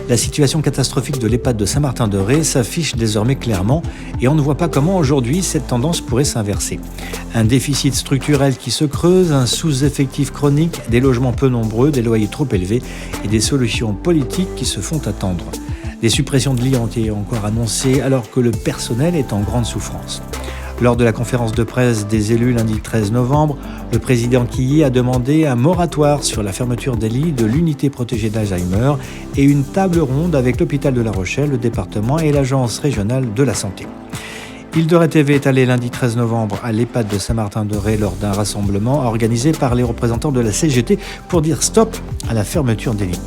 La situation catastrophique de l'EHPAD de Saint-Martin-de-Ré s'affiche désormais clairement et on ne voit pas comment aujourd'hui cette tendance pourrait s'inverser. Un déficit structurel qui se creuse, un sous-effectif chronique, des logements peu nombreux, des loyers trop élevés et des solutions politiques qui se font attendre. Des suppressions de lits ont été encore annoncées alors que le personnel est en grande souffrance. Lors de la conférence de presse des élus lundi 13 novembre, le président Quillier a demandé un moratoire sur la fermeture des lits de l'unité protégée d'Alzheimer et une table ronde avec l'hôpital de La Rochelle, le département et l'agence régionale de la santé. Île de Ré TV est allé lundi 13 novembre à l'EHPAD de Saint-Martin-de-Ré lors d'un rassemblement organisé par les représentants de la CGT pour dire stop à la fermeture des lits.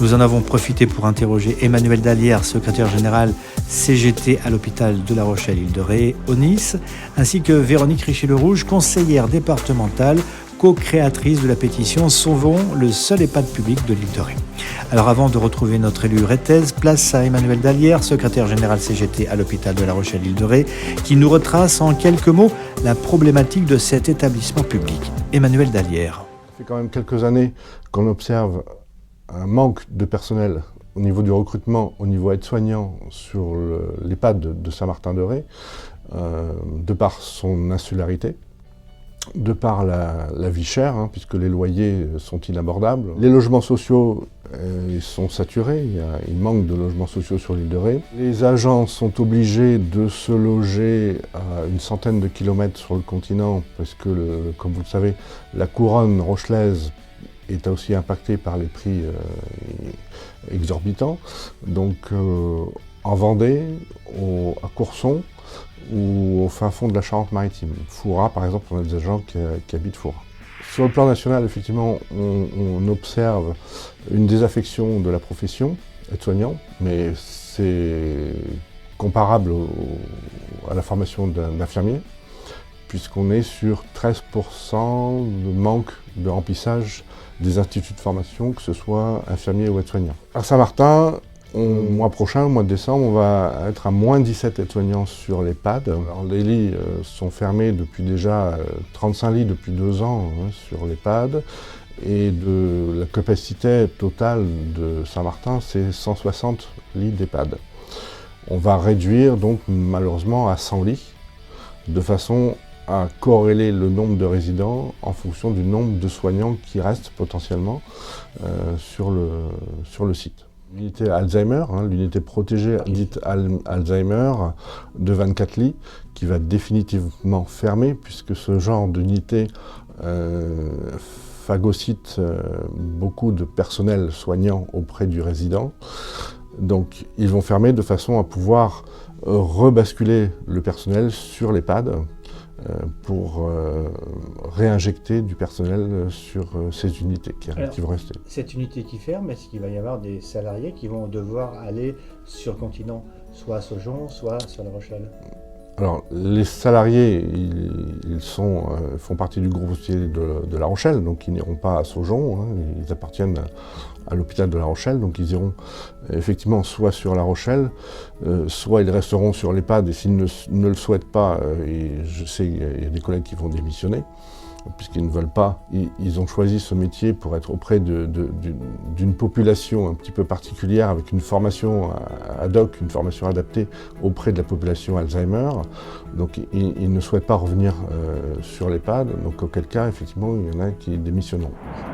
Nous en avons profité pour interroger Emmanuel Dallière, secrétaire général CGT à l'hôpital de La Rochelle Île de Ré, Nice, ainsi que Véronique Richet-le-Rouge, conseillère départementale, co-créatrice de la pétition Sauvons le seul EHPAD public de l'Île de Ré. Alors avant de retrouver notre élu rétaise, place à Emmanuel Dallière, secrétaire général CGT à l'hôpital de La Rochelle Île de Ré, qui nous retrace en quelques mots la problématique de cet établissement public. Emmanuel Dallière. Ça fait quand même quelques années qu'on observe un manque de personnel au niveau du recrutement, au niveau aide-soignant sur l'EHPAD de Saint-Martin-de-Ré, de par son insularité, de par la vie chère, puisque les loyers sont inabordables. Les logements sociaux sont saturés, il manque de logements sociaux sur l'île de Ré. Les agents sont obligés de se loger à une centaine de kilomètres sur le continent, parce que, comme vous le savez, la couronne rochelaise est aussi impacté par les prix exorbitants. Donc en Vendée, à Courson ou au fin fond de la Charente-Maritime. Fouras, par exemple, on a des agents qui habitent Fouras. Sur le plan national, effectivement, on observe une désaffection de la profession, aide-soignant, mais c'est comparable à la formation d'infirmier, puisqu'on est sur 13% de manque de remplissage des instituts de formation, que ce soit infirmiers ou aides-soignants. À Saint-Martin, mois prochain, au mois de décembre, on va être à moins 17 aides-soignants sur l'EHPAD. Alors, les lits sont fermés depuis déjà 35 lits depuis 2 ans sur l'EHPAD. Et la capacité totale de Saint-Martin, c'est 160 lits d'EHPAD. On va réduire donc malheureusement à 100 lits, de façon à corréler le nombre de résidents en fonction du nombre de soignants qui restent potentiellement sur le site. L'unité Alzheimer, l'unité protégée dite Alzheimer de 24 lits, qui va définitivement fermer, puisque ce genre d'unité phagocyte beaucoup de personnel soignant auprès du résident. Donc ils vont fermer de façon à pouvoir rebasculer le personnel sur l'EHPAD pour réinjecter du personnel sur ces unités qui vont rester. Cette unité qui ferme, est-ce qu'il va y avoir des salariés qui vont devoir aller sur le continent, soit à Saujon, soit sur La Rochelle? Alors, les salariés, ils font partie du groupe hospitalier de La Rochelle, donc ils n'iront pas à Saujon, ils appartiennent à l'hôpital de La Rochelle, donc ils iront effectivement soit sur La Rochelle, soit ils resteront sur l'EHPAD, et s'ils ne le souhaitent pas, et je sais qu'il y a des collègues qui vont démissionner, puisqu'ils ne veulent pas. Ils ont choisi ce métier pour être auprès d'une population un petit peu particulière, avec une formation ad hoc, une formation adaptée auprès de la population Alzheimer. Donc ils ne souhaitent pas revenir sur l'EHPAD, donc auquel cas, effectivement, il y en a qui démissionneront.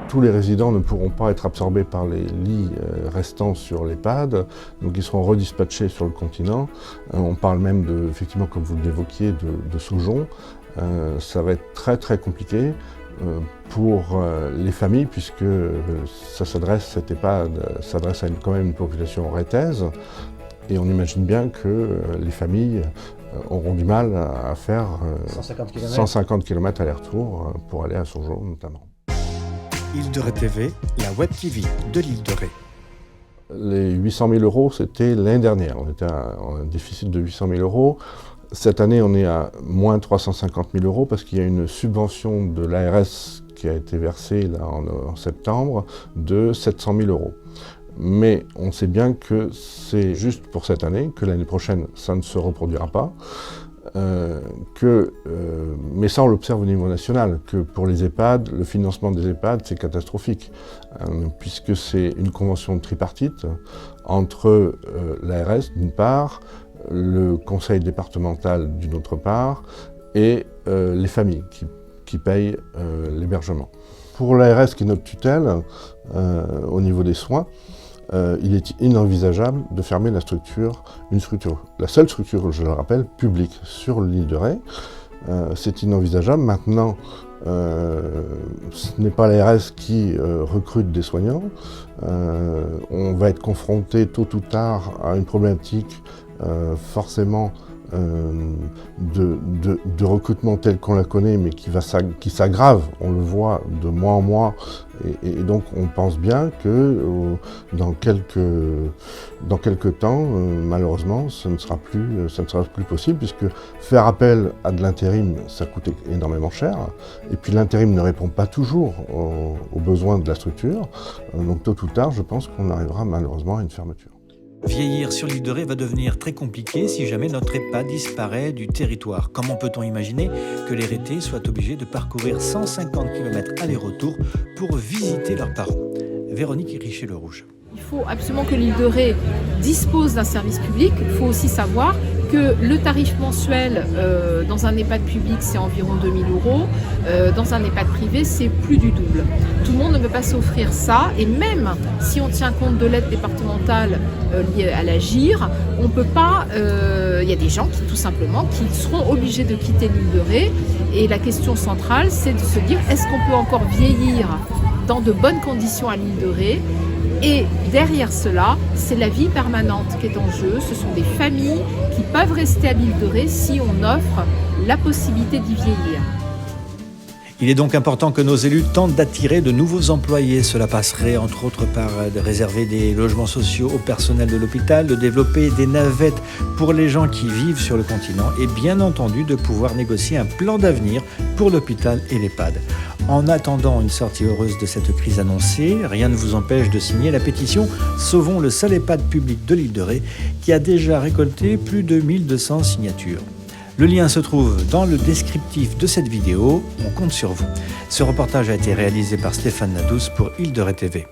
Tous les résidents ne pourront pas être absorbés par les lits restants sur l'EHPAD, donc ils seront redispatchés sur le continent. On parle même, effectivement, comme vous l'évoquiez, de Saujon. Ça va être très très compliqué pour les familles, puisque cette EHPAD s'adresse à quand même une population rétaise, et on imagine bien que les familles auront du mal à faire 150 km aller-retour pour aller à Saujon notamment. Île de Ré TV, la web TV de l'Île de Ré. Les 800 000 euros, c'était l'année dernière. On était à un déficit de 800 000 euros. Cette année, on est à moins 350 000 euros parce qu'il y a une subvention de l'ARS qui a été versée là, en septembre de 700 000 euros. Mais on sait bien que c'est juste pour cette année, que l'année prochaine, ça ne se reproduira pas. mais ça on l'observe au niveau national, que pour les EHPAD, le financement des EHPAD c'est catastrophique, puisque c'est une convention tripartite entre l'ARS d'une part, le conseil départemental d'une autre part, et les familles qui payent l'hébergement. Pour l'ARS qui est notre tutelle, au niveau des soins, il est inenvisageable de fermer la seule structure, je le rappelle, publique sur l'île de Ré. C'est inenvisageable. Maintenant, ce n'est pas l'ARS qui recrute des soignants. On va être confronté tôt ou tard à une problématique forcément de recrutement tel qu'on la connaît, mais qui s'aggrave, on le voit de mois en mois, et donc on pense bien que dans quelques temps, malheureusement, ce ne sera plus possible, puisque faire appel à de l'intérim, ça coûte énormément cher, et puis l'intérim ne répond pas toujours aux besoins de la structure, donc tôt ou tard, je pense qu'on arrivera malheureusement à une fermeture. Vieillir sur l'île de Ré va devenir très compliqué si jamais notre EHPAD disparaît du territoire. Comment peut-on imaginer que les Rétais soient obligés de parcourir 150 km aller-retour pour visiter leurs parents? Véronique Richer-Le Rouge. Il faut absolument que l'île de Ré dispose d'un service public. Il faut aussi savoir que le tarif mensuel dans un EHPAD public, c'est environ 2 000 €. Dans un EHPAD privé, c'est plus du double. Tout le monde ne peut pas s'offrir ça. Et même si on tient compte de l'aide départementale liée à la GIR, on peut pas. Il y a des gens qui, tout simplement, qui seront obligés de quitter l'île de Ré. Et la question centrale, c'est de se dire, est-ce qu'on peut encore vieillir dans de bonnes conditions à l'île de Ré? Et derrière cela, c'est la vie permanente qui est en jeu. Ce sont des familles qui peuvent rester à l'île de Ré si on offre la possibilité d'y vieillir. Il est donc important que nos élus tentent d'attirer de nouveaux employés. Cela passerait entre autres par de réserver des logements sociaux au personnel de l'hôpital, de développer des navettes pour les gens qui vivent sur le continent et bien entendu de pouvoir négocier un plan d'avenir pour l'hôpital et l'EHPAD. En attendant une sortie heureuse de cette crise annoncée, rien ne vous empêche de signer la pétition « Sauvons le seul EHPAD public de l'île de Ré » qui a déjà récolté plus de 1200 signatures. Le lien se trouve dans le descriptif de cette vidéo. On compte sur vous. Ce reportage a été réalisé par Stéphane Nadous pour Île de Ré TV.